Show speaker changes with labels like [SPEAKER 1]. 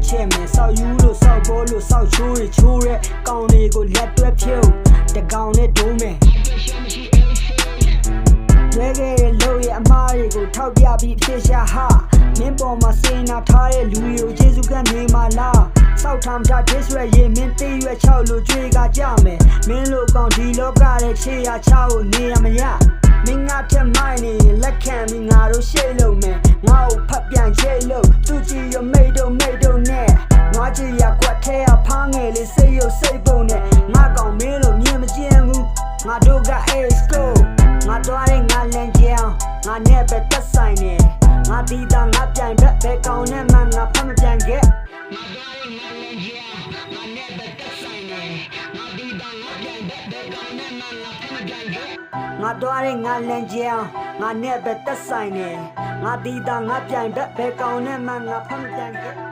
[SPEAKER 1] ချက်မယ်စောက်ယူလို့စောက်ပေါ်လို့စောက်ချိုးရချိုးရဲကောင်းတွေကိုလက်တွဲဖြုတ်တကောင်နဲ့ဒုံးမယ်တွဲခဲ့တဲ့လို့ရဲ့အမားတွေကိုထောက်ပြပြီးဖြစ်ရှာဟာမင်းပေါ်မှာစင်နာထားတဲ့လူတွေကိုကျေစုကနေမှလားစောက်ထမ်းထားတဲ့ဆွဲရင်မင်းသေးရွက်6လို့ကြွေးကကြမယ်မင်းလိုကောင်ဒီလောကရဲ့ခြေရာချကိုနေရမရမင်းငါထက်မိုင်းနေလက်ခံပြီးငါတို့ရှေ့လုံးမယ်ငါ့ကိုဖတ်ပြန်ချိတ်လို့သူကြည့်ရမိတ်တော့နဲ့ငါကြည့်ရကွက်ထဲကဖားငယ်လေးစိတ်ရုပ်စိတ်ပုံနဲ့ငါကောင်မင်းလို့မြင်မကျင်ဘူးငါတို့က Ace Go ငါသွားတဲ့ငါလန်ကြောင်ငါနဲ့ပဲတက်ဆိုင်နေငါဒီတာငါပြိုင်ဘက်ပဲကောင်နဲ့မှငါဖတ်မပြန်ခဲ့ငါသွားတဲ့ငါလန်ကြောင်ငါနဲ့ပဲတက်ဆိုင်နေငါဒီတာငါပြိုင်ဘက်ပဲကောင်နဲ့မှငါဖတ်မပြန်ခဲ့